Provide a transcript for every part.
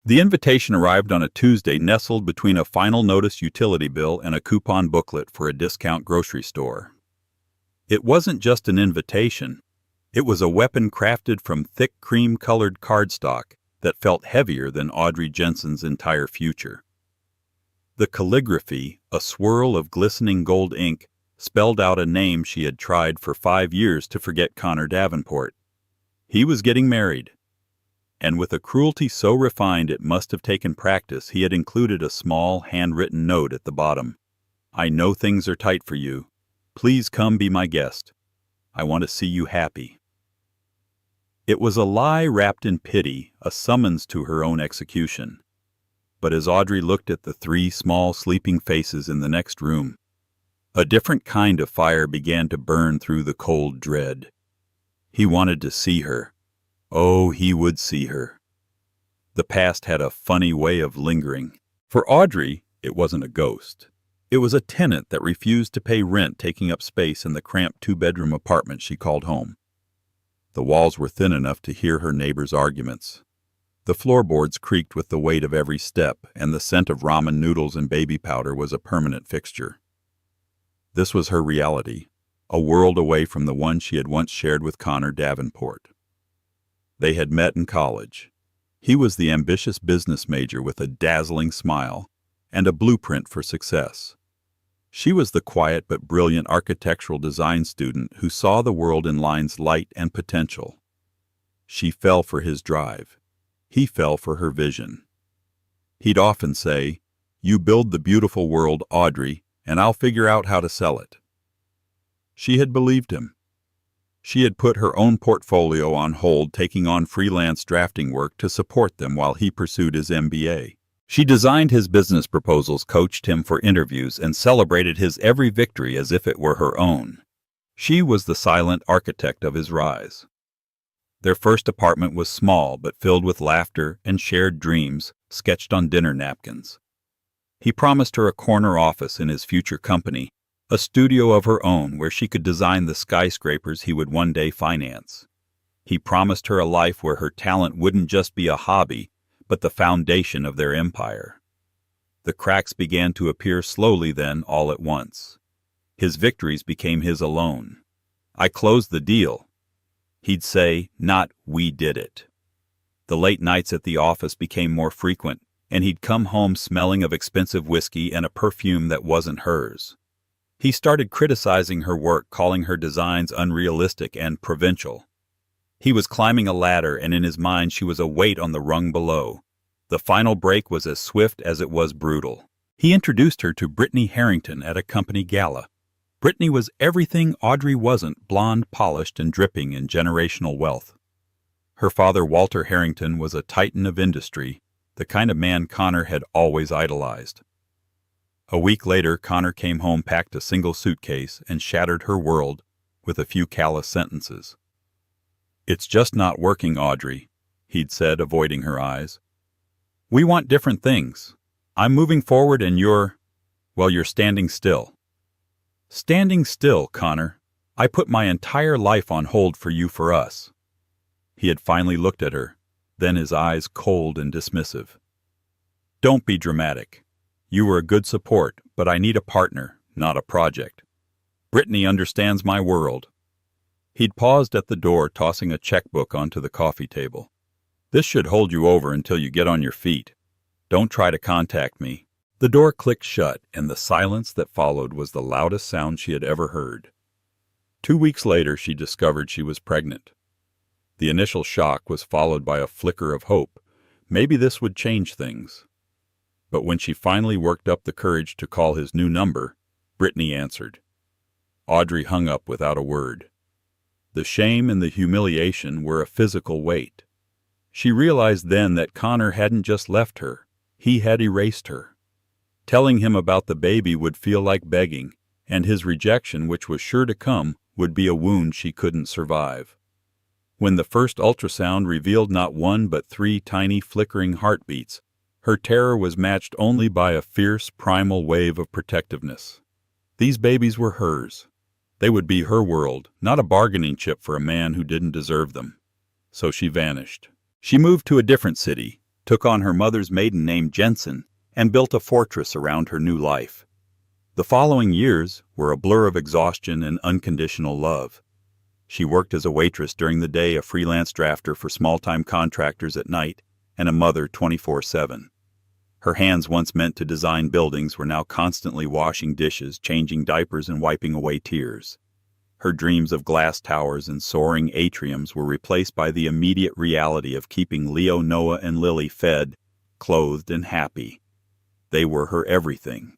The invitation arrived on a Tuesday, nestled between a final notice utility bill and a coupon booklet for a discount grocery store. It wasn't just an invitation. It was a weapon crafted from thick cream-colored cardstock that felt heavier than Audrey Jensen's entire future. The calligraphy, a swirl of glistening gold ink, spelled out a name she had tried for 5 years to forget: Connor Davenport. He was getting married. And with a cruelty so refined it must have taken practice, he had included a small, handwritten note at the bottom. "I know things are tight for you. Please come be my guest. I want to see you happy." It was a lie wrapped in pity, a summons to her own execution. But as Audrey looked at the 3 small sleeping faces in the next room, a different kind of fire began to burn through the cold dread. He wanted to see her. Oh, he would see her. The past had a funny way of lingering. For Audrey, it wasn't a ghost. It was a tenant that refused to pay rent, taking up space in the cramped 2-bedroom apartment she called home. The walls were thin enough to hear her neighbors' arguments. The floorboards creaked with the weight of every step, and the scent of ramen noodles and baby powder was a permanent fixture. This was her reality, a world away from the one she had once shared with Connor Davenport. They had met in college. He was the ambitious business major with a dazzling smile and a blueprint for success. She was the quiet but brilliant architectural design student who saw the world in lines light and potential. She fell for his drive. He fell for her vision. He'd often say, "You build the beautiful world, Audrey, and I'll figure out how to sell it." She had believed him. She had put her own portfolio on hold, taking on freelance drafting work to support them while he pursued his MBA. She designed his business proposals, coached him for interviews, and celebrated his every victory as if it were her own. She was the silent architect of his rise. Their first apartment was small but filled with laughter and shared dreams sketched on dinner napkins. He promised her a corner office in his future company, a studio of her own where she could design the skyscrapers he would one day finance. He promised her a life where her talent wouldn't just be a hobby, but the foundation of their empire. The cracks began to appear slowly then, all at once. His victories became his alone. "I closed the deal." He'd say, not "we did it." The late nights at the office became more frequent, and he'd come home smelling of expensive whiskey and a perfume that wasn't hers. He started criticizing her work, calling her designs unrealistic and provincial. He was climbing a ladder, and in his mind she was a weight on the rung below. The final break was as swift as it was brutal. He introduced her to Brittany Harrington at a company gala. Brittany was everything Audrey wasn't, blonde, polished, and dripping in generational wealth. Her father, Walter Harrington, was a titan of industry, the kind of man Connor had always idolized. A week later, Connor came home, packed a single suitcase, and shattered her world with a few callous sentences. "It's just not working, Audrey," he'd said, avoiding her eyes. "We want different things. I'm moving forward and you're standing still." "Standing still, Connor. I put my entire life on hold for you, for us." He had finally looked at her, then his eyes cold and dismissive. "Don't be dramatic. You were a good support, but I need a partner, not a project. Brittany understands my world." He'd paused at the door, tossing a checkbook onto the coffee table. "This should hold you over until you get on your feet. Don't try to contact me." The door clicked shut, and the silence that followed was the loudest sound she had ever heard. 2 weeks later, she discovered she was pregnant. The initial shock was followed by a flicker of hope. Maybe this would change things. But when she finally worked up the courage to call his new number, Brittany answered. Audrey hung up without a word. The shame and the humiliation were a physical weight. She realized then that Connor hadn't just left her, he had erased her. Telling him about the baby would feel like begging, and his rejection, which was sure to come, would be a wound she couldn't survive. When the first ultrasound revealed not 1 but 3 tiny flickering heartbeats, her terror was matched only by a fierce, primal wave of protectiveness. These babies were hers. They would be her world, not a bargaining chip for a man who didn't deserve them. So she vanished. She moved to a different city, took on her mother's maiden name Jensen, and built a fortress around her new life. The following years were a blur of exhaustion and unconditional love. She worked as a waitress during the day, a freelance drafter for small-time contractors at night, and a mother 24/7. Her hands, once meant to design buildings, were now constantly washing dishes, changing diapers, and wiping away tears. Her dreams of glass towers and soaring atriums were replaced by the immediate reality of keeping Leo, Noah, and Lily fed, clothed, and happy. They were her everything.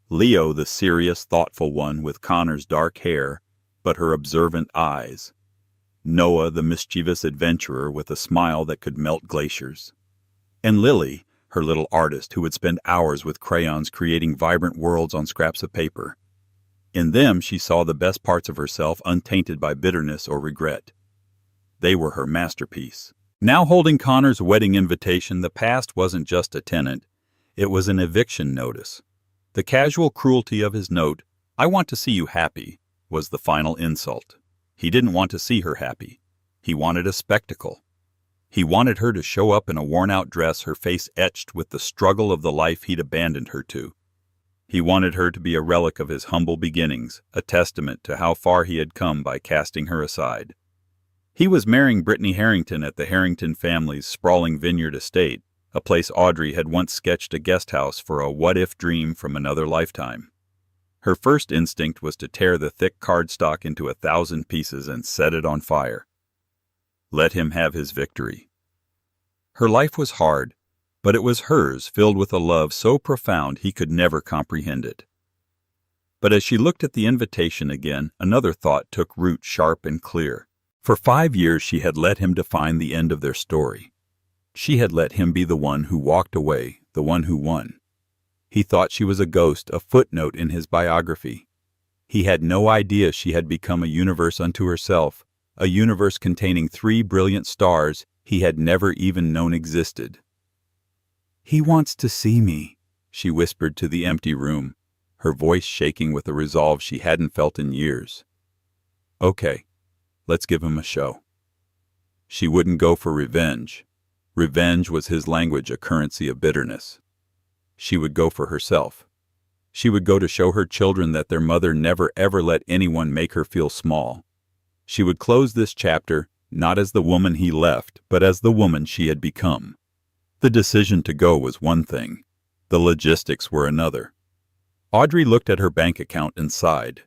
Leo, the serious, thoughtful one with Connor's dark hair, but her observant eyes. Noah, the mischievous adventurer with a smile that could melt glaciers. And Lily, her little artist who would spend hours with crayons creating vibrant worlds on scraps of paper. In them she saw the best parts of herself, untainted by bitterness or regret. They were her masterpiece. Now holding Connor's wedding invitation, the past wasn't just a tenant, it was an eviction notice. The casual cruelty of his note, "I want to see you happy," was the final insult. He didn't want to see her happy. He wanted a spectacle. He wanted her to show up in a worn-out dress, her face etched with the struggle of the life he'd abandoned her to. He wanted her to be a relic of his humble beginnings, a testament to how far he had come by casting her aside. He was marrying Brittany Harrington at the Harrington family's sprawling vineyard estate, a place Audrey had once sketched a guest house for a what-if dream from another lifetime. Her first instinct was to tear the thick cardstock into 1,000 pieces and set it on fire. Let him have his victory. Her life was hard, but it was hers, filled with a love so profound he could never comprehend it. But as she looked at the invitation again, another thought took root, sharp and clear. For 5 years she had let him define the end of their story. She had let him be the one who walked away, the one who won. He thought she was a ghost, a footnote in his biography. He had no idea she had become a universe unto herself, a universe containing 3 brilliant stars he had never even known existed. "He wants to see me," she whispered to the empty room, her voice shaking with a resolve she hadn't felt in years. "Okay, let's give him a show." She wouldn't go for revenge. Revenge was his language, a currency of bitterness. She would go for herself. She would go to show her children that their mother never ever let anyone make her feel small. She would close this chapter not as the woman he left, but as the woman she had become. The decision to go was one thing. The logistics were another. Audrey looked at her bank account and sighed.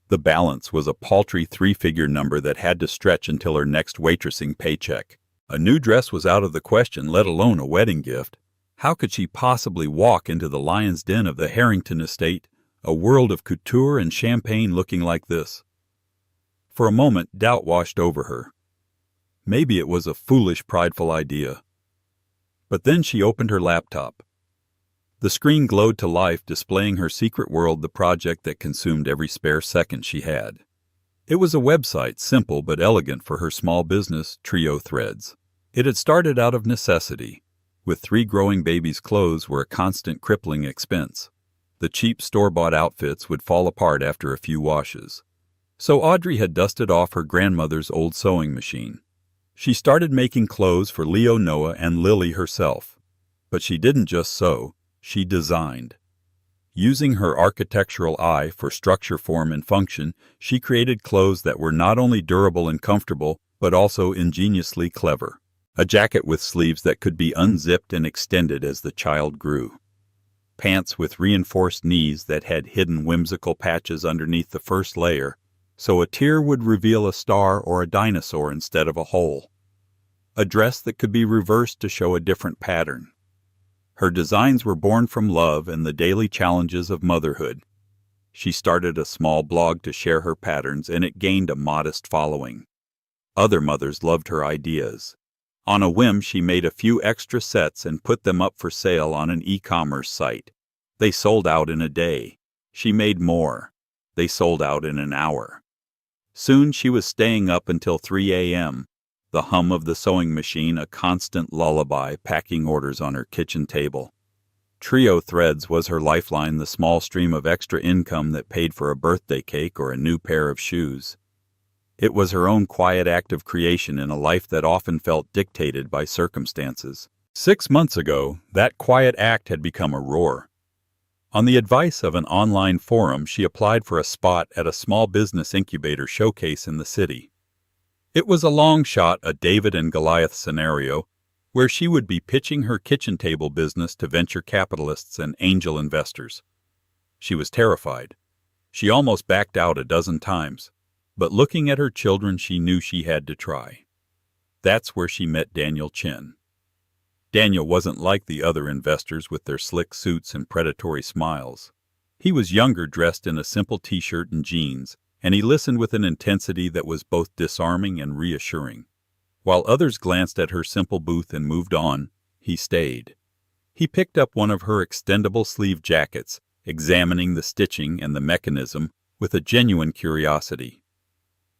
The balance was a paltry 3-figure number that had to stretch until her next waitressing paycheck. A new dress was out of the question, let alone a wedding gift. How could she possibly walk into the lion's den of the Harrington estate, a world of couture and champagne, looking like this? For a moment, doubt washed over her. Maybe it was a foolish, prideful idea. But then she opened her laptop. The screen glowed to life, displaying her secret world, the project that consumed every spare second she had. It was a website, simple but elegant for her small business, Trio Threads. It had started out of necessity. With 3 growing babies, clothes were a constant crippling expense. The cheap store-bought outfits would fall apart after a few washes. So Audrey had dusted off her grandmother's old sewing machine. She started making clothes for Leo, Noah, and Lily herself. But she didn't just sew, she designed. Using her architectural eye for structure, form, and function, she created clothes that were not only durable and comfortable, but also ingeniously clever. A jacket with sleeves that could be unzipped and extended as the child grew. Pants with reinforced knees that had hidden whimsical patches underneath the first layer, so a tear would reveal a star or a dinosaur instead of a hole. A dress that could be reversed to show a different pattern. Her designs were born from love and the daily challenges of motherhood. She started a small blog to share her patterns, and it gained a modest following. Other mothers loved her ideas. On a whim, she made a few extra sets and put them up for sale on an e-commerce site. They sold out in a day. She made more. They sold out in an hour. Soon she was staying up until 3 a.m., the hum of the sewing machine a constant lullaby, packing orders on her kitchen table. Trio Threads was her lifeline, the small stream of extra income that paid for a birthday cake or a new pair of shoes. It was her own quiet act of creation in a life that often felt dictated by circumstances. 6 months ago, that quiet act had become a roar. On the advice of an online forum, she applied for a spot at a small business incubator showcase in the city. It was a long shot, a David and Goliath scenario, where she would be pitching her kitchen table business to venture capitalists and angel investors. She was terrified. She almost backed out a dozen times, but looking at her children, she knew she had to try. That's where she met Daniel Chin. Daniel wasn't like the other investors with their slick suits and predatory smiles. He was younger, dressed in a simple t-shirt and jeans, and he listened with an intensity that was both disarming and reassuring. While others glanced at her simple booth and moved on, he stayed. He picked up one of her extendable sleeve jackets, examining the stitching and the mechanism with a genuine curiosity.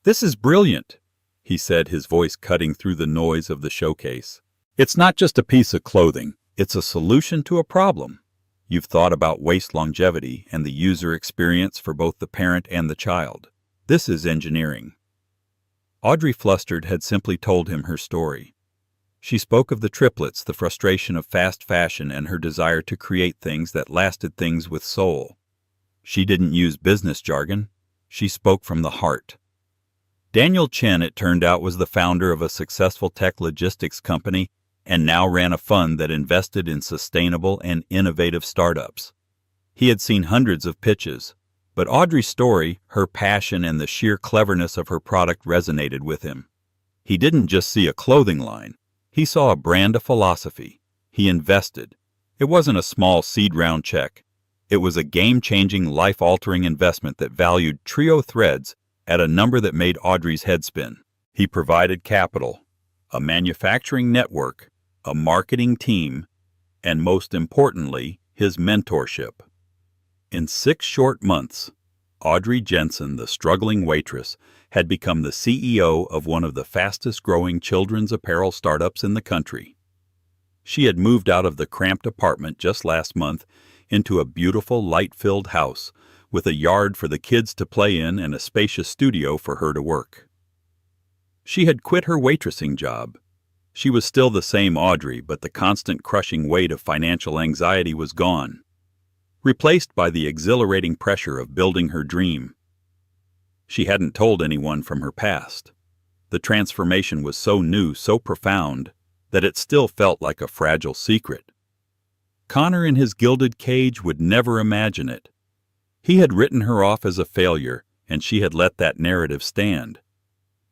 "This is brilliant," he said, his voice cutting through the noise of the showcase. "It's not just a piece of clothing, it's a solution to a problem. You've thought about waist longevity and the user experience for both the parent and the child. This is engineering." Audrey, flustered, had simply told him her story. She spoke of the triplets, the frustration of fast fashion, and her desire to create things that lasted, things with soul. She didn't use business jargon. She spoke from the heart. Daniel Chin, it turned out, was the founder of a successful tech logistics company and now ran a fund that invested in sustainable and innovative startups. He had seen hundreds of pitches, but Audrey's story, her passion, and the sheer cleverness of her product resonated with him. He didn't just see a clothing line. He saw a brand, a philosophy. He invested. It wasn't a small seed round check. It was a game-changing, life-altering investment that valued trio threads at a number that made Audrey's head spin. He provided capital, a manufacturing network, a marketing team, and most importantly, his mentorship. In 6 short months, Audrey Jensen, the struggling waitress, had become the CEO of one of the fastest-growing children's apparel startups in the country. She had moved out of the cramped apartment just last month into a beautiful, light-filled house with a yard for the kids to play in and a spacious studio for her to work. She had quit her waitressing job. She was still the same Audrey, but the constant crushing weight of financial anxiety was gone, replaced by the exhilarating pressure of building her dream. She hadn't told anyone from her past. The transformation was so new, so profound, that it still felt like a fragile secret. Connor in his gilded cage would never imagine it. He had written her off as a failure, and she had let that narrative stand.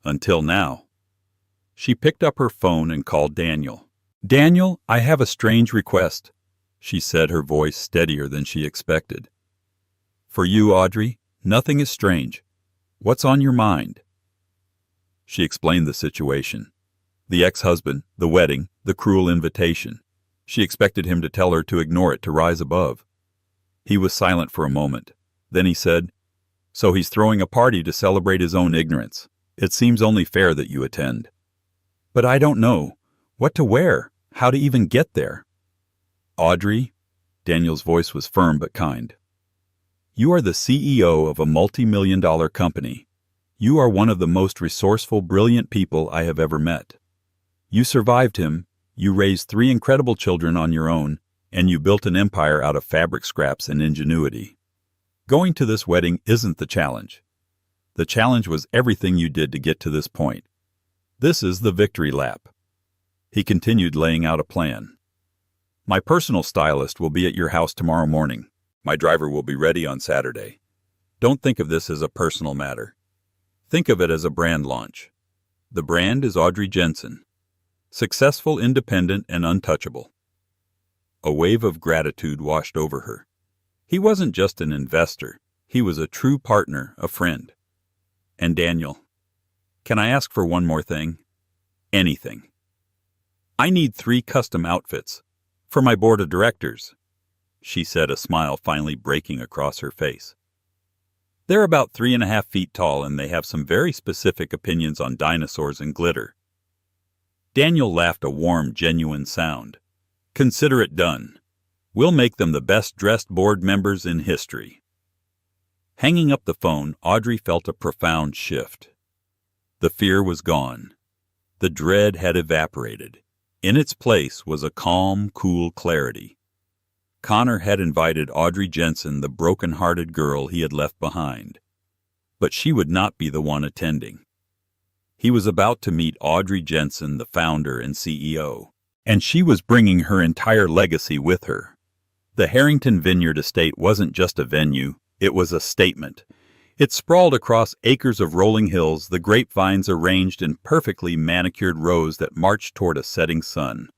Until now. She picked up her phone and called Daniel. "Daniel, I have a strange request," she said, her voice steadier than she expected. "For you, Audrey, nothing is strange. What's on your mind?" She explained the situation. The ex-husband, the wedding, the cruel invitation. She expected him to tell her to ignore it, to rise above. He was silent for a moment. Then he said, "So he's throwing a party to celebrate his own ignorance. It seems only fair that you attend." "But I don't know what to wear, how to even get there." "Audrey," Daniel's voice was firm but kind, "you are the CEO of a multi-million-dollar company. You are one of the most resourceful, brilliant people I have ever met. You survived him, you raised 3 incredible children on your own, and you built an empire out of fabric scraps and ingenuity. Going to this wedding isn't the challenge. The challenge was everything you did to get to this point. This is the victory lap." He continued, laying out a plan. "My personal stylist will be at your house tomorrow morning. My driver will be ready on Saturday. Don't think of this as a personal matter. Think of it as a brand launch. The brand is Audrey Jensen. Successful, independent, and untouchable." A wave of gratitude washed over her. He wasn't just an investor. He was a true partner, a friend. "And Daniel, can I ask for one more thing? Anything. I need 3 custom outfits for my board of directors," she said, a smile finally breaking across her face. "They're about 3.5 feet tall, and they have some very specific opinions on dinosaurs and glitter." Daniel laughed, a warm, genuine sound. "Consider it done. We'll make them the best-dressed board members in history." Hanging up the phone, Audrey felt a profound shift. The fear was gone. The dread had evaporated. In its place was a calm, cool clarity. Connor had invited Audrey Jensen, the broken-hearted girl he had left behind. But she would not be the one attending. He was about to meet Audrey Jensen, the founder and CEO, and she was bringing her entire legacy with her. The Harrington Vineyard Estate wasn't just a venue, it was a statement. It sprawled across acres of rolling hills, the grapevines arranged in perfectly manicured rows that marched toward a setting sun.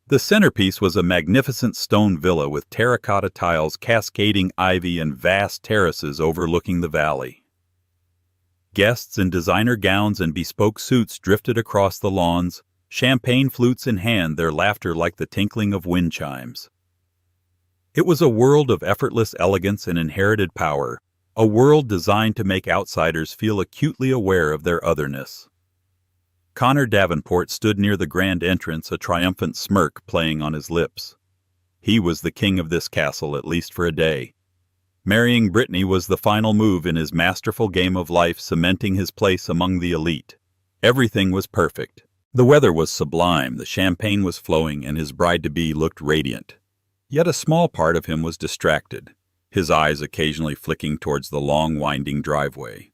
The centerpiece was a magnificent stone villa with terracotta tiles, cascading ivy, and vast terraces overlooking the valley. Guests in designer gowns and bespoke suits drifted across the lawns, champagne flutes in hand, their laughter like the tinkling of wind chimes. It was a world of effortless elegance and inherited power, a world designed to make outsiders feel acutely aware of their otherness. Connor Davenport stood near the grand entrance, a triumphant smirk playing on his lips. He was the king of this castle, at least for a day. Marrying Brittany was the final move in his masterful game of life, cementing his place among the elite. Everything was perfect. The weather was sublime, the champagne was flowing, and his bride-to-be looked radiant. Yet a small part of him was distracted, his eyes occasionally flicking towards the long, winding driveway.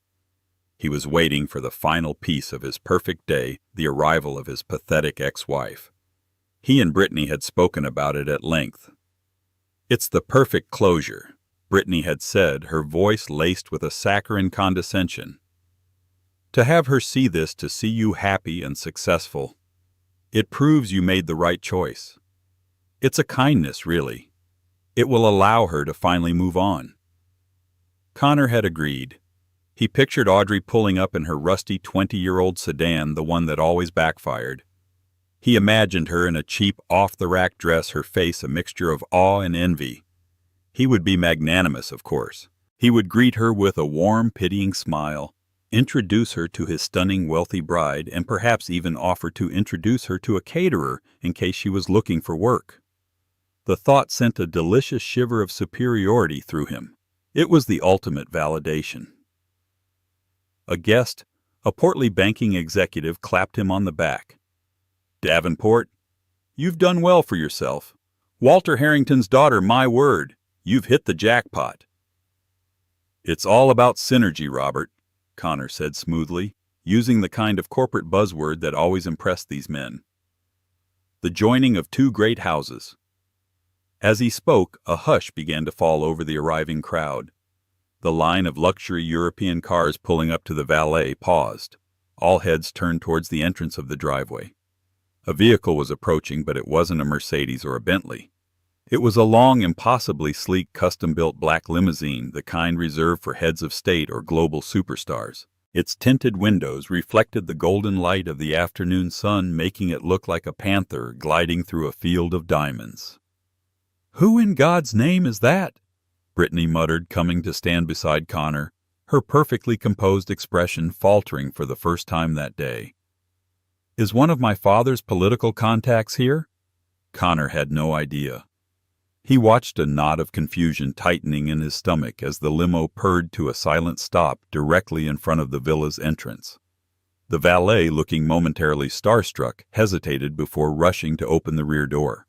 He was waiting for the final piece of his perfect day, the arrival of his pathetic ex-wife. He and Brittany had spoken about it at length. "It's the perfect closure," Brittany had said, her voice laced with a saccharine condescension. "To have her see this, to see you happy and successful, it proves you made the right choice. It's a kindness, really. It will allow her to finally move on." Connor had agreed. He pictured Audrey pulling up in her rusty 20-year-old sedan, the one that always backfired. He imagined her in a cheap, off-the-rack dress, her face a mixture of awe and envy. He would be magnanimous, of course. He would greet her with a warm, pitying smile, introduce her to his stunning, wealthy bride, and perhaps even offer to introduce her to a caterer in case she was looking for work. The thought sent a delicious shiver of superiority through him. It was the ultimate validation. A guest, a portly banking executive, clapped him on the back. "Davenport, you've done well for yourself. Walter Harrington's daughter, my word, you've hit the jackpot." "It's all about synergy, Robert," Connor said smoothly, using the kind of corporate buzzword that always impressed these men. "The joining of two great houses." As he spoke, a hush began to fall over the arriving crowd. The line of luxury European cars pulling up to the valet paused. All heads turned towards the entrance of the driveway. A vehicle was approaching, but it wasn't a Mercedes or a Bentley. It was a long, impossibly sleek, custom-built black limousine, the kind reserved for heads of state or global superstars. Its tinted windows reflected the golden light of the afternoon sun, making it look like a panther gliding through a field of diamonds. "Who in God's name is that?" Brittany muttered, coming to stand beside Connor, her perfectly composed expression faltering for the first time that day. "Is one of my father's political contacts here?" Connor had no idea. He watched a knot of confusion tightening in his stomach as the limo purred to a silent stop directly in front of the villa's entrance. The valet, looking momentarily starstruck, hesitated before rushing to open the rear door.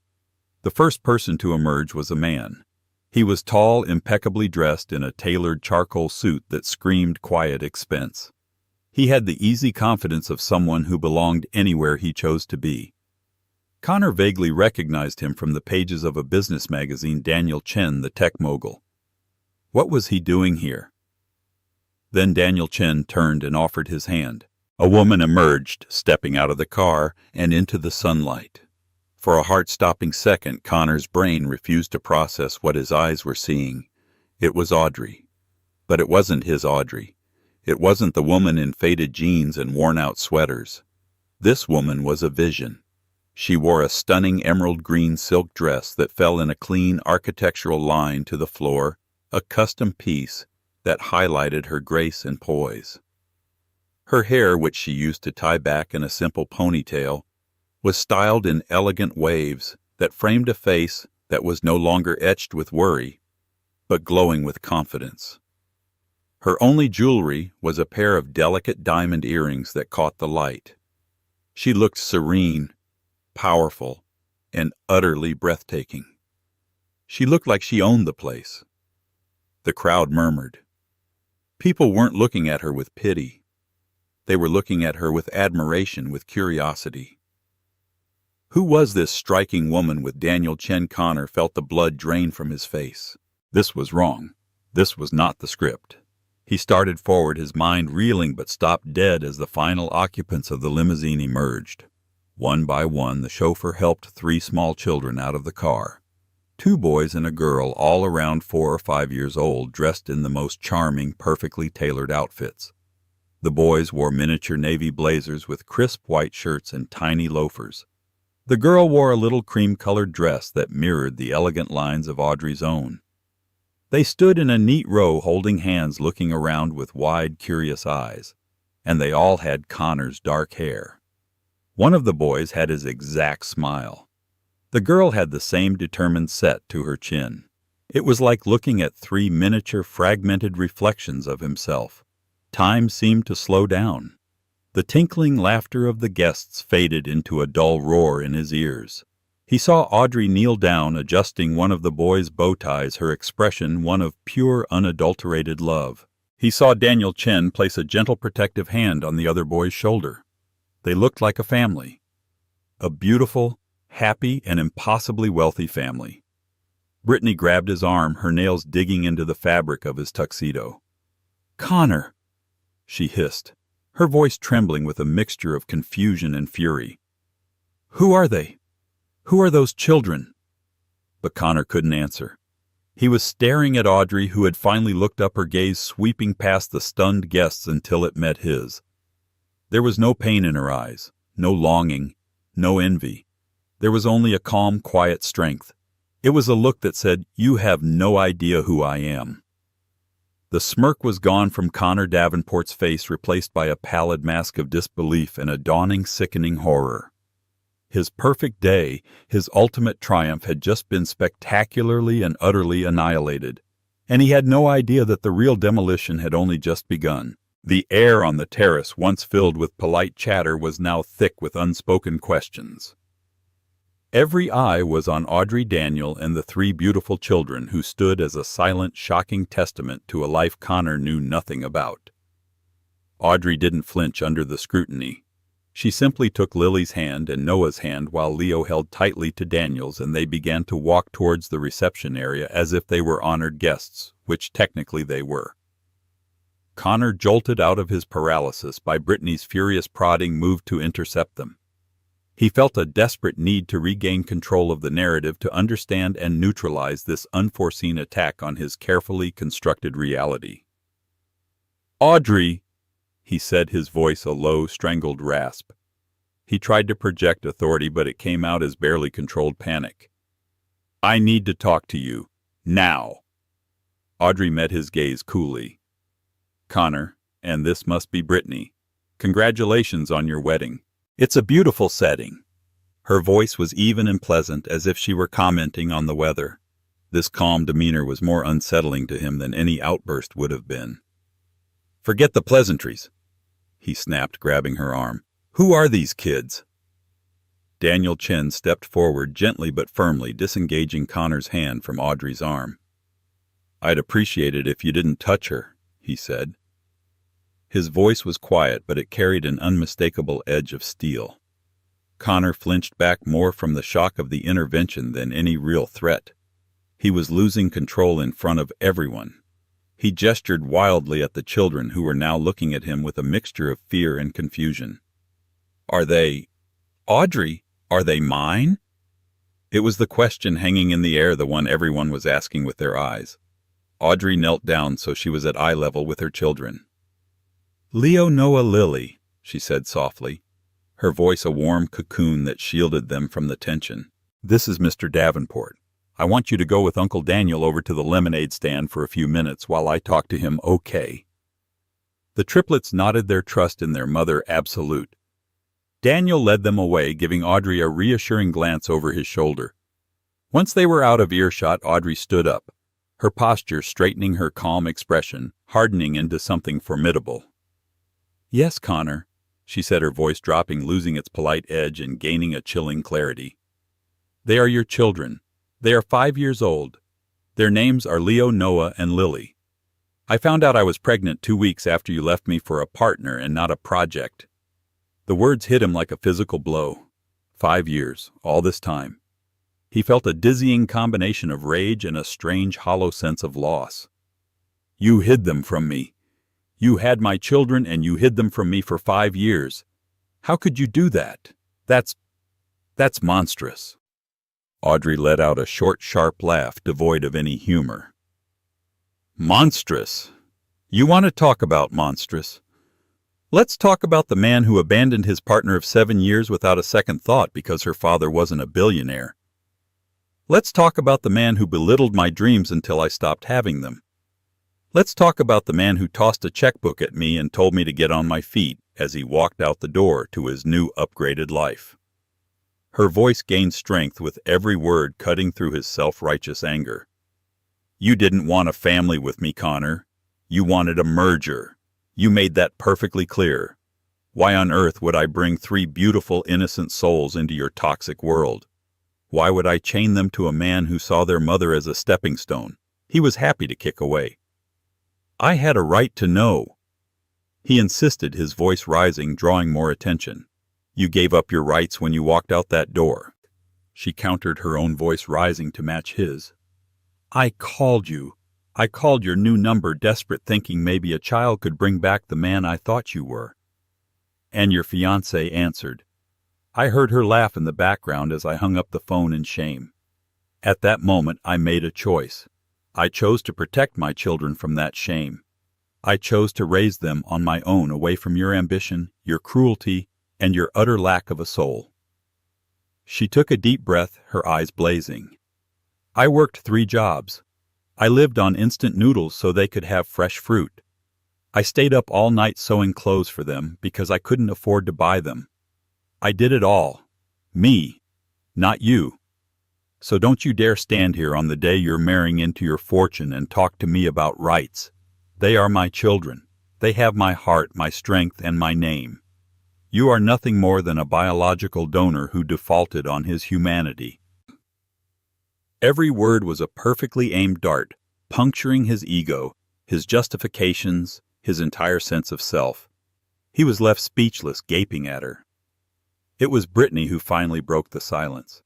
The first person to emerge was a man. He was tall, impeccably dressed in a tailored charcoal suit that screamed quiet expense. He had the easy confidence of someone who belonged anywhere he chose to be. Connor vaguely recognized him from the pages of a business magazine, Daniel Chen, the tech mogul. What was he doing here? Then Daniel Chen turned and offered his hand. A woman emerged, stepping out of the car and into the sunlight. For a heart-stopping second, Connor's brain refused to process what his eyes were seeing. It was Audrey. But it wasn't his Audrey. It wasn't the woman in faded jeans and worn-out sweaters. This woman was a vision. She wore a stunning emerald-green silk dress that fell in a clean architectural line to the floor, a custom piece that highlighted her grace and poise. Her hair, which she used to tie back in a simple ponytail, was styled in elegant waves that framed a face that was no longer etched with worry, but glowing with confidence. Her only jewelry was a pair of delicate diamond earrings that caught the light. She looked serene, powerful, and utterly breathtaking. She looked like she owned the place. The crowd murmured. People weren't looking at her with pity. They were looking at her with admiration, with curiosity. Who was this striking woman with Daniel Chen? Connor felt the blood drain from his face. This was wrong. This was not the script. He started forward, his mind reeling, but stopped dead as the final occupants of the limousine emerged. One by one, the chauffeur helped 3 small children out of the car. 2 boys and a girl, all around 4 or 5 years old, dressed in the most charming, perfectly tailored outfits. The boys wore miniature navy blazers with crisp white shirts and tiny loafers. The girl wore a little cream-colored dress that mirrored the elegant lines of Audrey's own. They stood in a neat row, holding hands, looking around with wide, curious eyes, and they all had Connor's dark hair. One of the boys had his exact smile. The girl had the same determined set to her chin. It was like looking at 3 miniature, fragmented reflections of himself. Time seemed to slow down. The tinkling laughter of the guests faded into a dull roar in his ears. He saw Audrey kneel down, adjusting one of the boy's bow ties, her expression one of pure, unadulterated love. He saw Daniel Chen place a gentle protective hand on the other boy's shoulder. They looked like a family. A beautiful, happy, and impossibly wealthy family. Brittany grabbed his arm, her nails digging into the fabric of his tuxedo. "Connor!" she hissed, her voice trembling with a mixture of confusion and fury. "Who are they? Who are those children?" But Connor couldn't answer. He was staring at Audrey, who had finally looked up, her gaze sweeping past the stunned guests until it met his. There was no pain in her eyes, no longing, no envy. There was only a calm, quiet strength. It was a look that said, "You have no idea who I am." The smirk was gone from Connor Davenport's face, replaced by a pallid mask of disbelief and a dawning, sickening horror. His perfect day, his ultimate triumph, had just been spectacularly and utterly annihilated, and he had no idea that the real demolition had only just begun. The air on the terrace, once filled with polite chatter, was now thick with unspoken questions. Every eye was on Audrey, Daniel, and the 3 beautiful children who stood as a silent, shocking testament to a life Connor knew nothing about. Audrey didn't flinch under the scrutiny. She simply took Lily's hand and Noah's hand while Leo held tightly to Daniel's, and they began to walk towards the reception area as if they were honored guests, which technically they were. Connor, jolted out of his paralysis by Brittany's furious prodding, moved to intercept them. He felt a desperate need to regain control of the narrative, to understand and neutralize this unforeseen attack on his carefully constructed reality. "Audrey," he said, his voice a low, strangled rasp. He tried to project authority, but it came out as barely controlled panic. "I need to talk to you. Now." Audrey met his gaze coolly. "Connor, and this must be Brittany. Congratulations on your wedding. It's a beautiful setting." Her voice was even and pleasant, as if she were commenting on the weather. This calm demeanor was more unsettling to him than any outburst would have been. "Forget the pleasantries," he snapped, grabbing her arm. "Who are these kids?" Daniel Chen stepped forward, gently but firmly, disengaging Connor's hand from Audrey's arm. "I'd appreciate it if you didn't touch her," he said. His voice was quiet, but it carried an unmistakable edge of steel. Connor flinched back more from the shock of the intervention than any real threat. He was losing control in front of everyone. He gestured wildly at the children, who were now looking at him with a mixture of fear and confusion. "Are they... Audrey, are they mine?" It was the question hanging in the air, the one everyone was asking with their eyes. Audrey knelt down so she was at eye level with her children. "Leo, Noah, Lily," she said softly, her voice a warm cocoon that shielded them from the tension. "This is Mr. Davenport. I want you to go with Uncle Daniel over to the lemonade stand for a few minutes while I talk to him, okay?" The triplets nodded their trust in their mother absolute. Daniel led them away, giving Audrey a reassuring glance over his shoulder. Once they were out of earshot, Audrey stood up, her posture straightening, her calm expression hardening into something formidable. "Yes, Connor, she said, her voice dropping, losing its polite edge and gaining a chilling clarity. "They are your children. They are 5 years old. Their names are Leo, Noah, and Lily. I found out I was pregnant 2 weeks after you left me for a partner and not a project." The words hit him like a physical blow. 5 years, all this time. He felt a dizzying combination of rage and a strange, hollow sense of loss. "You hid them from me. You had my children and you hid them from me for 5 years. How could you do that? That's monstrous." Audrey let out a short, sharp laugh devoid of any humor. "Monstrous? You want to talk about monstrous? Let's talk about the man who abandoned his partner of 7 years without a second thought because her father wasn't a billionaire. Let's talk about the man who belittled my dreams until I stopped having them. Let's talk about the man who tossed a checkbook at me and told me to get on my feet as he walked out the door to his new upgraded life." Her voice gained strength with every word cutting through his self-righteous anger. "You didn't want a family with me, Connor. You wanted a merger. You made that perfectly clear. Why on earth would I bring 3 beautiful, innocent souls into your toxic world? Why would I chain them to a man who saw their mother as a stepping stone he was happy to kick away? I had a right to know." He insisted, his voice rising, drawing more attention. "You gave up your rights when you walked out that door." She countered, her own voice rising to match his. "I called you. I called your new number, desperate, thinking maybe a child could bring back the man I thought you were." "And your fiancé answered." I heard her laugh in the background as I hung up the phone in shame. "At that moment I made a choice. I chose to protect my children from that shame. I chose to raise them on my own, away from your ambition, your cruelty, and your utter lack of a soul." She took a deep breath, her eyes blazing. "I worked 3 jobs. I lived on instant noodles so they could have fresh fruit. I stayed up all night sewing clothes for them because I couldn't afford to buy them. I did it all. Me, not you. So don't you dare stand here on the day you're marrying into your fortune and talk to me about rights. They are my children. They have my heart, my strength, and my name. You are nothing more than a biological donor who defaulted on his humanity." Every word was a perfectly aimed dart, puncturing his ego, his justifications, his entire sense of self. He was left speechless, gaping at her. It was Brittany who finally broke the silence.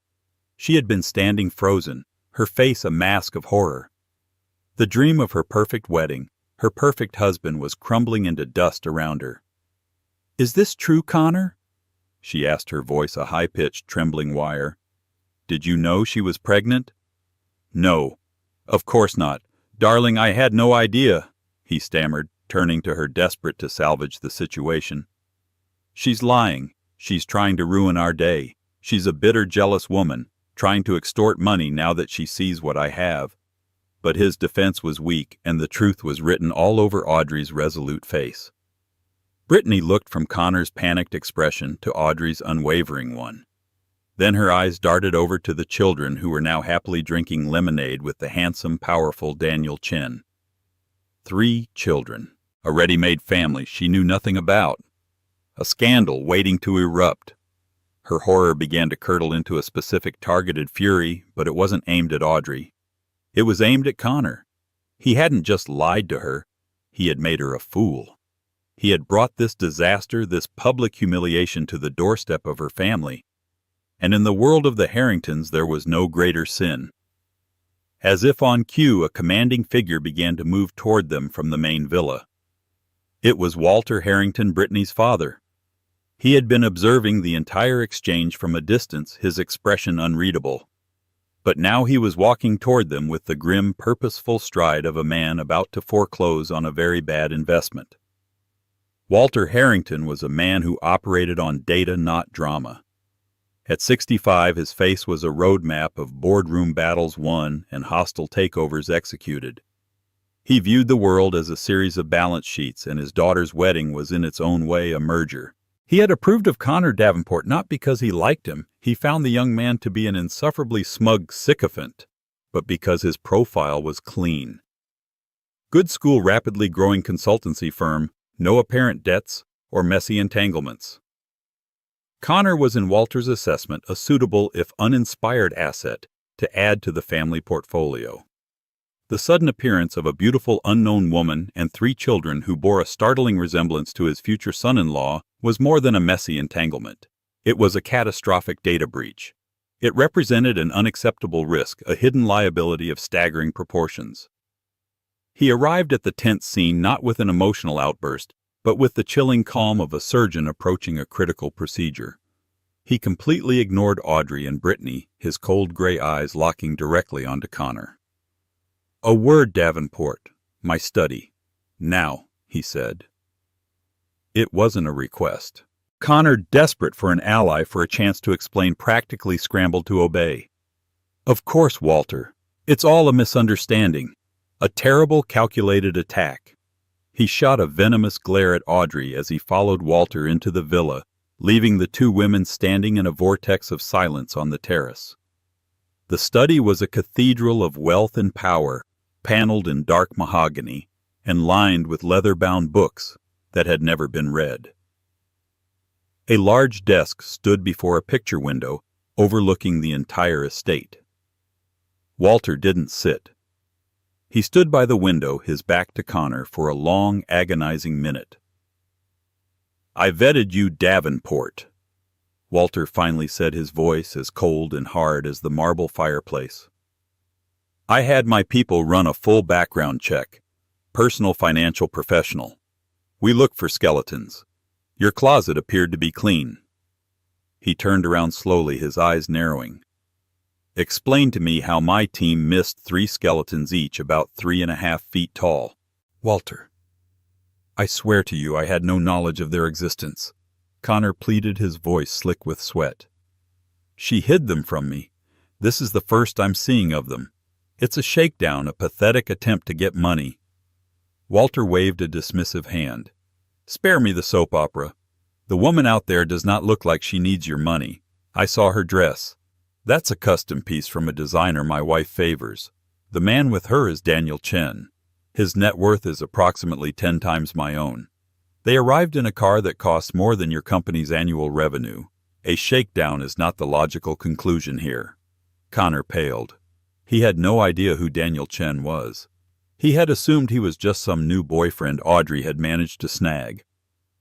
She had been standing frozen, her face a mask of horror. The dream of her perfect wedding, her perfect husband, was crumbling into dust around her. "Is this true, Connor?" she asked, her voice a high-pitched, trembling wire. "Did you know she was pregnant?" "No, of course not. Darling, I had no idea," he stammered, turning to her, desperate to salvage the situation. "She's lying. She's trying to ruin our day. She's a bitter, jealous woman, trying to extort money now that she sees what I have." But his defense was weak, and the truth was written all over Audrey's resolute face. Brittany looked from Connor's panicked expression to Audrey's unwavering one. Then her eyes darted over to the children, who were now happily drinking lemonade with the handsome, powerful Daniel Chin. 3 children. A ready-made family she knew nothing about. A scandal waiting to erupt. Her horror began to curdle into a specific targeted fury, but it wasn't aimed at Audrey. It was aimed at Connor. He hadn't just lied to her. He had made her a fool. He had brought this disaster, this public humiliation, to the doorstep of her family. And in the world of the Harringtons there was no greater sin. As if on cue, a commanding figure began to move toward them from the main villa. It was Walter Harrington, Brittany's father. He had been observing the entire exchange from a distance, his expression unreadable. But now he was walking toward them with the grim, purposeful stride of a man about to foreclose on a very bad investment. Walter Harrington was a man who operated on data, not drama. At 65, his face was a roadmap of boardroom battles won and hostile takeovers executed. He viewed the world as a series of balance sheets, and his daughter's wedding was in its own way a merger. He had approved of Connor Davenport not because he liked him. He found the young man to be an insufferably smug sycophant, but because his profile was clean. Good school, rapidly growing consultancy firm, no apparent debts, or messy entanglements. Connor was in Walter's assessment a suitable if uninspired asset to add to the family portfolio. The sudden appearance of a beautiful unknown woman and 3 children who bore a startling resemblance to his future son-in-law was more than a messy entanglement. It was a catastrophic data breach. It represented an unacceptable risk, a hidden liability of staggering proportions. He arrived at the tense scene not with an emotional outburst, but with the chilling calm of a surgeon approaching a critical procedure. He completely ignored Audrey and Brittany, his cold gray eyes locking directly onto Connor. "A word, Davenport. My study. Now," he said. It wasn't a request. Connor, desperate for an ally for a chance to explain, practically scrambled to obey. "Of course, Walter. It's all a misunderstanding. A terrible, calculated attack." He shot a venomous glare at Audrey as he followed Walter into the villa, leaving the 2 women standing in a vortex of silence on the terrace. The study was a cathedral of wealth and power, paneled in dark mahogany, and lined with leather-bound books that had never been read. A large desk stood before a picture window overlooking the entire estate. Walter didn't sit. He stood by the window, his back to Connor, for a long, agonizing minute. "I vetted you, Davenport," Walter finally said, his voice as cold and hard as the marble fireplace. "I had my people run a full background check. Personal financial professional. We looked for skeletons. Your closet appeared to be clean." He turned around slowly, his eyes narrowing. "Explain to me how my team missed 3 skeletons each about 3.5 feet tall." "Walter, I swear to you I had no knowledge of their existence," Connor pleaded, his voice slick with sweat. "She hid them from me. This is the first I'm seeing of them. It's a shakedown, a pathetic attempt to get money." Walter waved a dismissive hand. "Spare me the soap opera. The woman out there does not look like she needs your money. I saw her dress. That's a custom piece from a designer my wife favors. The man with her is Daniel Chen. His net worth is approximately 10 times my own. They arrived in a car that costs more than your company's annual revenue. A shakedown is not the logical conclusion here." Connor paled. He had no idea who Daniel Chen was. He had assumed he was just some new boyfriend Audrey had managed to snag.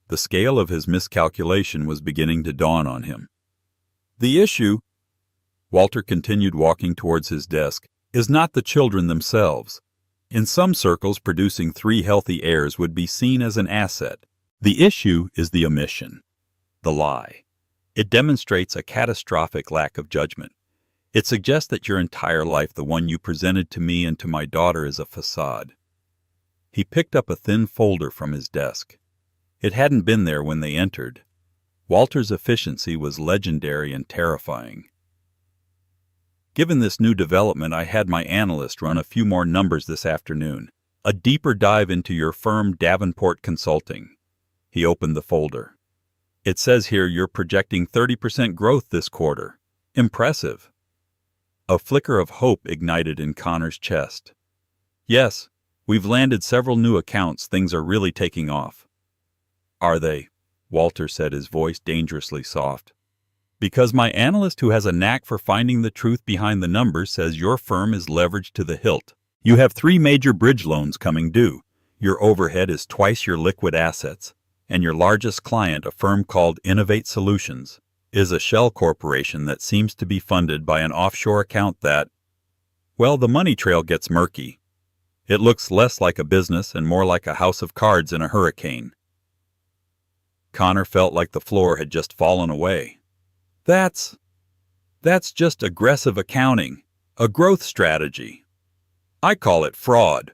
The scale of his miscalculation was beginning to dawn on him. "The issue," Walter continued, walking towards his desk, "is not the children themselves. In some circles, producing 3 healthy heirs would be seen as an asset. The issue is the omission, the lie. It demonstrates a catastrophic lack of judgment. It suggests that your entire life, the one you presented to me and to my daughter, is a facade." He picked up a thin folder from his desk. It hadn't been there when they entered. Walter's efficiency was legendary and terrifying. "Given this new development, I had my analyst run a few more numbers this afternoon. A deeper dive into your firm, Davenport Consulting." He opened the folder. "It says here you're projecting 30% growth this quarter. Impressive." A flicker of hope ignited in Connor's chest. "Yes, we've landed several new accounts. Things are really taking off." "Are they?" Walter said, his voice dangerously soft. "Because my analyst, who has a knack for finding the truth behind the numbers, says your firm is leveraged to the hilt. You have 3 major bridge loans coming due. Your overhead is twice your liquid assets. And your largest client, a firm called Innovate Solutions, is a shell corporation that seems to be funded by an offshore account that, well, the money trail gets murky. It looks less like a business and more like a house of cards in a hurricane." Connor felt like the floor had just fallen away. That's just aggressive accounting, a growth strategy." "I call it fraud,"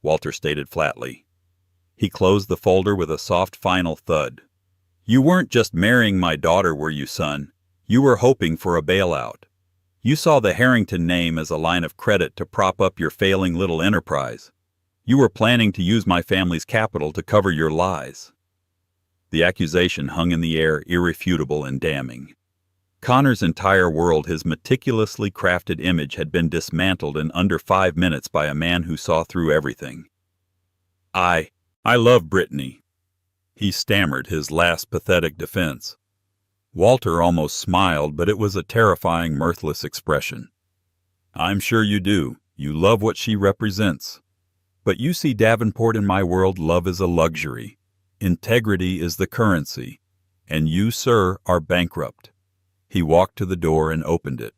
Walter stated flatly. He closed the folder with a soft final thud. "You weren't just marrying my daughter, were you, son? You were hoping for a bailout. You saw the Harrington name as a line of credit to prop up your failing little enterprise. You were planning to use my family's capital to cover your lies." The accusation hung in the air, irrefutable and damning. Connor's entire world, his meticulously crafted image, had been dismantled in under 5 minutes by a man who saw through everything. I love Brittany." He stammered his last pathetic defense. Walter almost smiled, but it was a terrifying, mirthless expression. "I'm sure you do. You love what she represents. But you see, Davenport, in my world, love is a luxury. Integrity is the currency. And you, sir, are bankrupt." He walked to the door and opened it.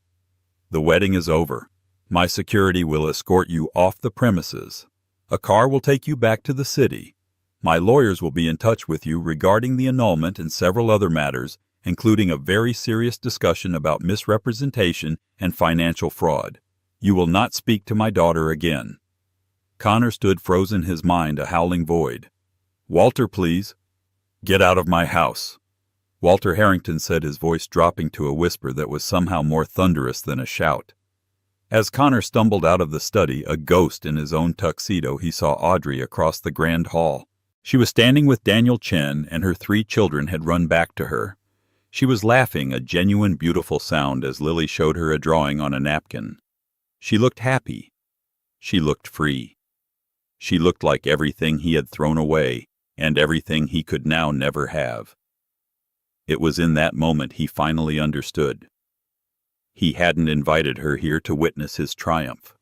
"The wedding is over. My security will escort you off the premises. A car will take you back to the city. My lawyers will be in touch with you regarding the annulment and several other matters, including a very serious discussion about misrepresentation and financial fraud. You will not speak to my daughter again." Connor stood frozen, his mind a howling void. "Walter, please." "Get out of my house," Walter Harrington said, his voice dropping to a whisper that was somehow more thunderous than a shout. As Connor stumbled out of the study, a ghost in his own tuxedo, he saw Audrey across the grand hall. She was standing with Daniel Chen, and her 3 children had run back to her. She was laughing, a genuine, beautiful sound, as Lily showed her a drawing on a napkin. She looked happy. She looked free. She looked like everything he had thrown away, and everything he could now never have. It was in that moment he finally understood. He hadn't invited her here to witness his triumph.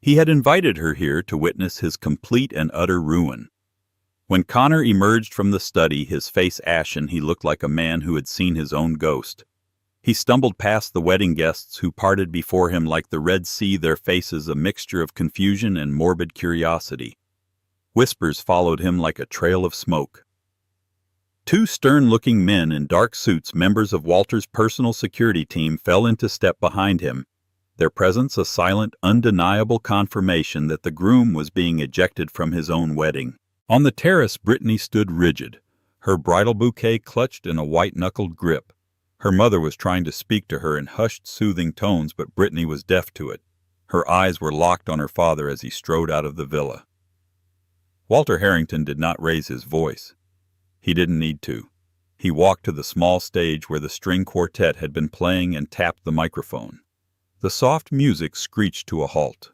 He had invited her here to witness his complete and utter ruin. When Connor emerged from the study, his face ashen, he looked like a man who had seen his own ghost. He stumbled past the wedding guests, who parted before him like the Red Sea, their faces a mixture of confusion and morbid curiosity. Whispers followed him like a trail of smoke. 2 stern-looking men in dark suits, members of Walter's personal security team, fell into step behind him, their presence a silent, undeniable confirmation that the groom was being ejected from his own wedding. On the terrace, Brittany stood rigid, her bridal bouquet clutched in a white-knuckled grip. Her mother was trying to speak to her in hushed, soothing tones, but Brittany was deaf to it. Her eyes were locked on her father as he strode out of the villa. Walter Harrington did not raise his voice. He didn't need to. He walked to the small stage where the string quartet had been playing and tapped the microphone. The soft music screeched to a halt.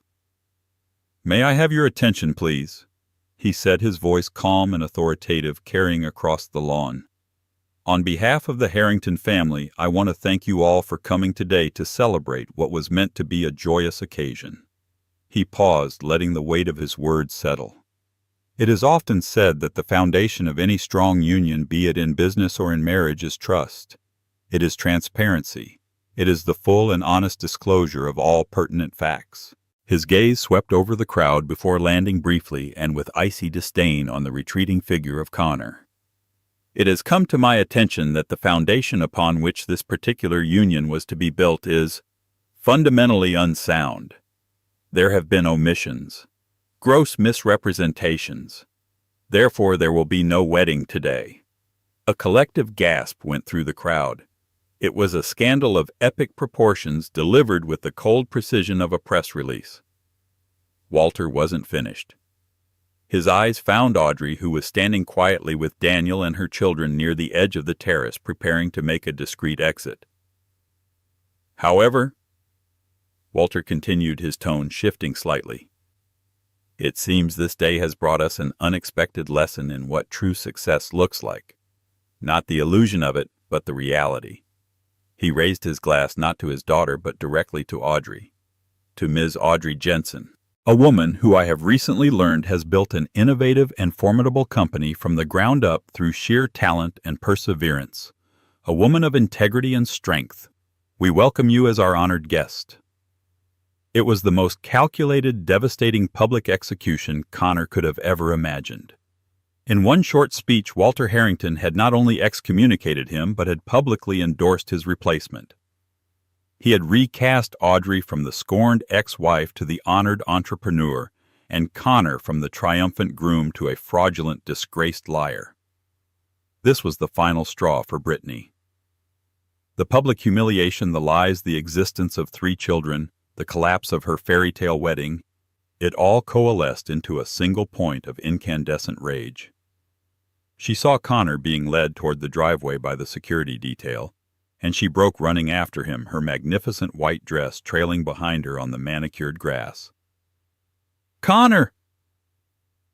"May I have your attention, please?" he said, his voice calm and authoritative, carrying across the lawn. "On behalf of the Harrington family, I want to thank you all for coming today to celebrate what was meant to be a joyous occasion." He paused, letting the weight of his words settle. It is often said that the foundation of any strong union, be it in business or in marriage, is trust. It is transparency. It is the full and honest disclosure of all pertinent facts. His gaze swept over the crowd before landing briefly and with icy disdain on the retreating figure of Connor. "It has come to my attention that the foundation upon which this particular union was to be built is fundamentally unsound. There have been omissions, gross misrepresentations. Therefore, there will be no wedding today." A collective gasp went through the crowd. It was a scandal of epic proportions, delivered with the cold precision of a press release. Walter wasn't finished. His eyes found Audrey, who was standing quietly with Daniel and her children near the edge of the terrace, preparing to make a discreet exit. "However," Walter continued, his tone shifting slightly, "it seems this day has brought us an unexpected lesson in what true success looks like. Not the illusion of it, but the reality." He raised his glass not to his daughter, but directly to Audrey. "To Ms. Audrey Jensen, a woman who I have recently learned has built an innovative and formidable company from the ground up through sheer talent and perseverance. A woman of integrity and strength. We welcome you as our honored guest." It was the most calculated, devastating public execution Connor could have ever imagined. In one short speech, Walter Harrington had not only excommunicated him, but had publicly endorsed his replacement. He had recast Audrey from the scorned ex-wife to the honored entrepreneur, and Connor from the triumphant groom to a fraudulent, disgraced liar. This was the final straw for Brittany. The public humiliation, the lies, the existence of 3 children, the collapse of her fairy tale wedding, it all coalesced into a single point of incandescent rage. She saw Connor being led toward the driveway by the security detail, and she broke running after him, her magnificent white dress trailing behind her on the manicured grass. "Connor!"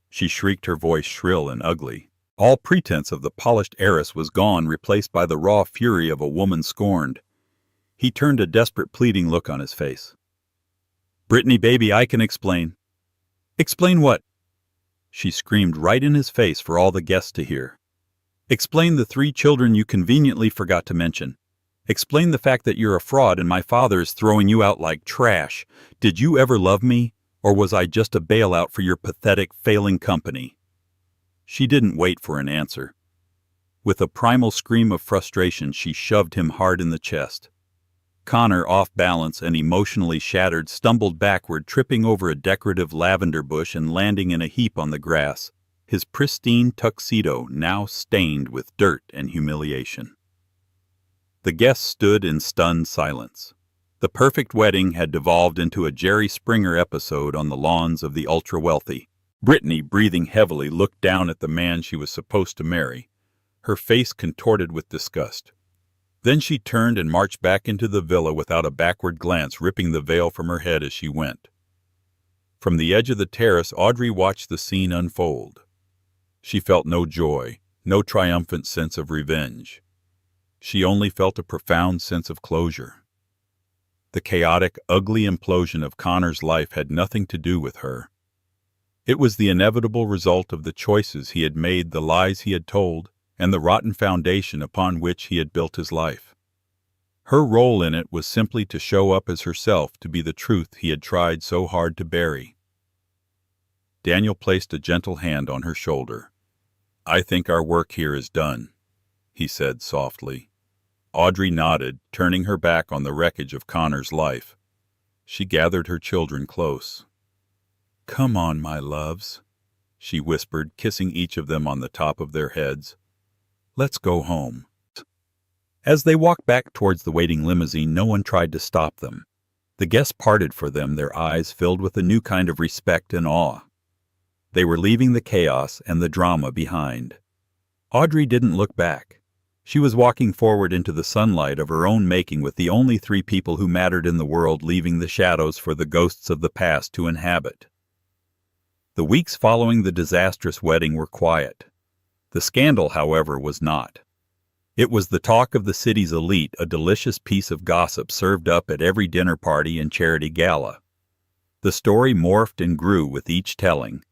She shrieked, her voice shrill and ugly. All pretense of the polished heiress was gone, replaced by the raw fury of a woman scorned. He turned a desperate, pleading look on his face. "Brittany, baby, I can explain." "Explain what?" She screamed right in his face for all the guests to hear. "Explain the 3 children you conveniently forgot to mention. Explain the fact that you're a fraud and my father is throwing you out like trash. Did you ever love me, or was I just a bailout for your pathetic, failing company?" She didn't wait for an answer. With a primal scream of frustration, she shoved him hard in the chest. Connor, off balance and emotionally shattered, stumbled backward, tripping over a decorative lavender bush and landing in a heap on the grass, his pristine tuxedo now stained with dirt and humiliation. The guests stood in stunned silence. The perfect wedding had devolved into a Jerry Springer episode on the lawns of the ultra-wealthy. Brittany, breathing heavily, looked down at the man she was supposed to marry, her face contorted with disgust. Then she turned and marched back into the villa without a backward glance, ripping the veil from her head as she went. From the edge of the terrace, Audrey watched the scene unfold. She felt no joy, no triumphant sense of revenge. She only felt a profound sense of closure. The chaotic, ugly implosion of Connor's life had nothing to do with her. It was the inevitable result of the choices he had made, the lies he had told, and the rotten foundation upon which he had built his life. Her role in it was simply to show up as herself, to be the truth he had tried so hard to bury. Daniel placed a gentle hand on her shoulder. "I think our work here is done," he said softly. Audrey nodded, turning her back on the wreckage of Connor's life. She gathered her children close. "Come on, my loves," she whispered, kissing each of them on the top of their heads. "Let's go home." As they walked back towards the waiting limousine, no one tried to stop them. The guests parted for them, their eyes filled with a new kind of respect and awe. They were leaving the chaos and the drama behind. Audrey didn't look back. She was walking forward into the sunlight of her own making, with the only 3 people who mattered in the world, leaving the shadows for the ghosts of the past to inhabit. The weeks following the disastrous wedding were quiet. The scandal, however, was not. It was the talk of the city's elite, a delicious piece of gossip served up at every dinner party and charity gala. The story morphed and grew with each telling,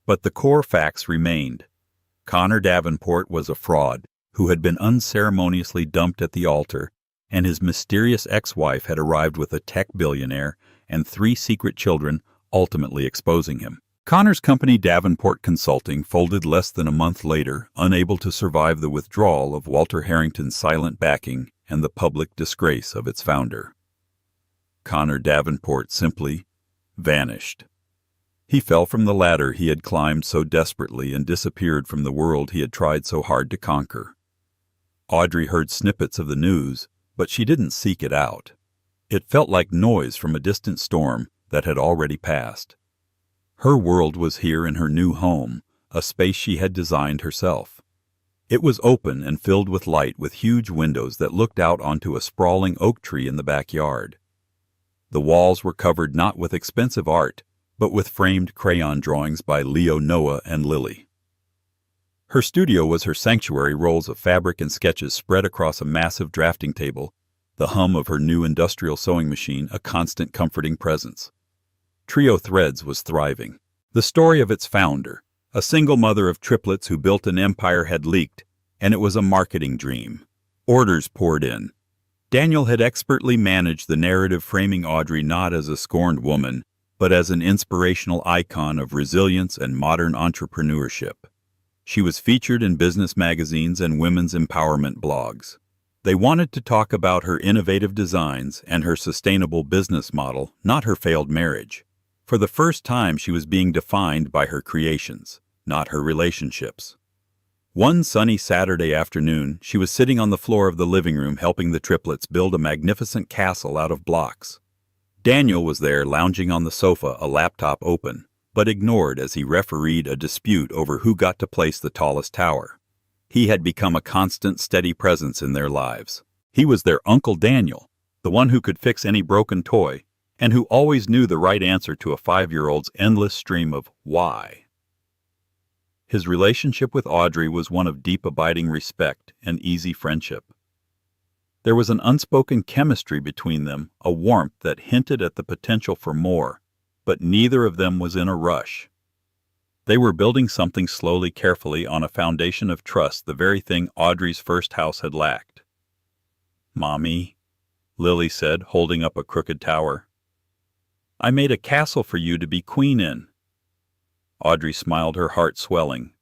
but the core facts remained. Connor Davenport was a fraud who had been unceremoniously dumped at the altar, and his mysterious ex-wife had arrived with a tech billionaire and 3 secret children, ultimately exposing him. Connor's company, Davenport Consulting, folded less than a month later, unable to survive the withdrawal of Walter Harrington's silent backing and the public disgrace of its founder. Connor Davenport simply vanished. He fell from the ladder he had climbed so desperately and disappeared from the world he had tried so hard to conquer. Audrey heard snippets of the news, but she didn't seek it out. It felt like noise from a distant storm that had already passed. Her world was here in her new home, a space she had designed herself. It was open and filled with light, with huge windows that looked out onto a sprawling oak tree in the backyard. The walls were covered not with expensive art, but with framed crayon drawings by Leo, Noah, and Lily. Her studio was her sanctuary, rolls of fabric and sketches spread across a massive drafting table, the hum of her new industrial sewing machine a constant comforting presence. Trio Threads was thriving. The story of its founder, a single mother of triplets who built an empire, had leaked, and it was a marketing dream. Orders poured in. Daniel had expertly managed the narrative, framing Audrey not as a scorned woman, but as an inspirational icon of resilience and modern entrepreneurship. She was featured in business magazines and women's empowerment blogs. They wanted to talk about her innovative designs and her sustainable business model, not her failed marriage. For the first time, she was being defined by her creations, not her relationships. One sunny Saturday afternoon, she was sitting on the floor of the living room helping the triplets build a magnificent castle out of blocks. Daniel was there, lounging on the sofa, a laptop open, but ignored as he refereed a dispute over who got to place the tallest tower. He had become a constant, steady presence in their lives. He was their Uncle Daniel, the one who could fix any broken toy, and who always knew the right answer to a 5-year-old's endless stream of why. His relationship with Audrey was one of deep abiding respect and easy friendship. There was an unspoken chemistry between them, a warmth that hinted at the potential for more, but neither of them was in a rush. They were building something slowly, carefully, on a foundation of trust, the very thing Audrey's first house had lacked. "Mommy," Lily said, holding up a crooked tower, "I made a castle for you to be queen in." Audrey smiled, her heart swelling.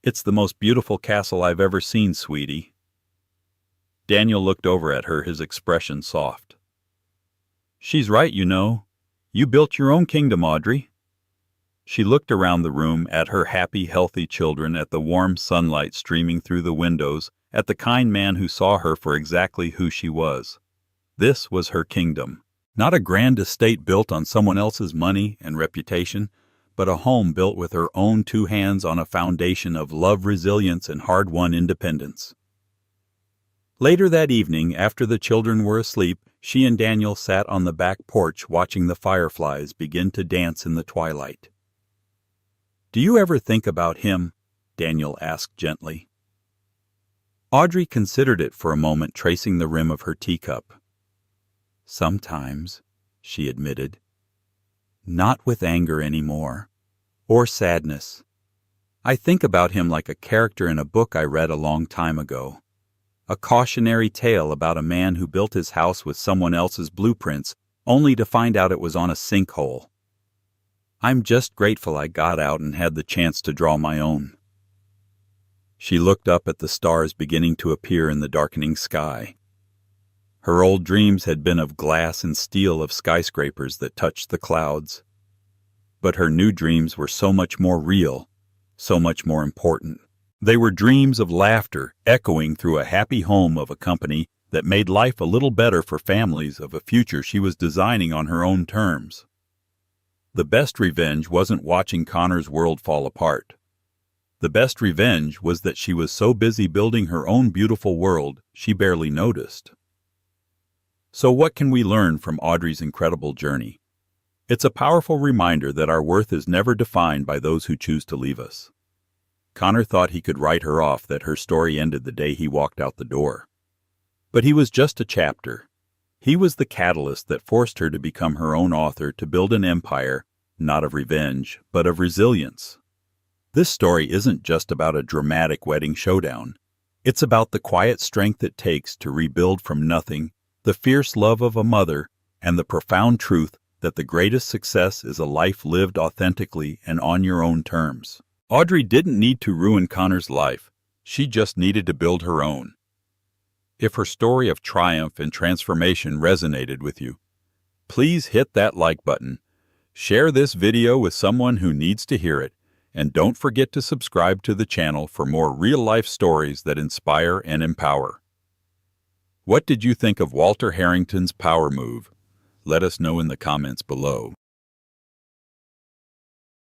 "It's the most beautiful castle I've ever seen, sweetie." Daniel looked over at her, his expression soft. "She's right, you know. You built your own kingdom, Audrey." She looked around the room, at her happy, healthy children, at the warm sunlight streaming through the windows, at the kind man who saw her for exactly who she was. This was her kingdom. Not a grand estate built on someone else's money and reputation, but a home built with her own two hands on a foundation of love, resilience, and hard-won independence. Later that evening, after the children were asleep, she and Daniel sat on the back porch watching the fireflies begin to dance in the twilight. "Do you ever think about him?" Daniel asked gently. Audrey considered it for a moment, tracing the rim of her teacup. "Sometimes," she admitted. "Not with anger anymore, or sadness. I think about him like a character in a book I read a long time ago. A cautionary tale about a man who built his house with someone else's blueprints, only to find out it was on a sinkhole. I'm just grateful I got out and had the chance to draw my own." She looked up at the stars beginning to appear in the darkening sky. Her old dreams had been of glass and steel, of skyscrapers that touched the clouds. But her new dreams were so much more real, so much more important. They were dreams of laughter, echoing through a happy home, of a company that made life a little better for families, of a future she was designing on her own terms. The best revenge wasn't watching Connor's world fall apart. The best revenge was that she was so busy building her own beautiful world, she barely noticed. So what can we learn from Audrey's incredible journey? It's a powerful reminder that our worth is never defined by those who choose to leave us. Connor thought he could write her off, that her story ended the day he walked out the door. But he was just a chapter. He was the catalyst that forced her to become her own author, to build an empire, not of revenge, but of resilience. This story isn't just about a dramatic wedding showdown. It's about the quiet strength it takes to rebuild from nothing, the fierce love of a mother, and the profound truth that the greatest success is a life lived authentically and on your own terms. Audrey didn't need to ruin Connor's life. She just needed to build her own. If her story of triumph and transformation resonated with you, please hit that like button. Share this video with someone who needs to hear it, and don't forget to subscribe to the channel for more real-life stories that inspire and empower. What did you think of Walter Harrington's power move? Let us know in the comments below.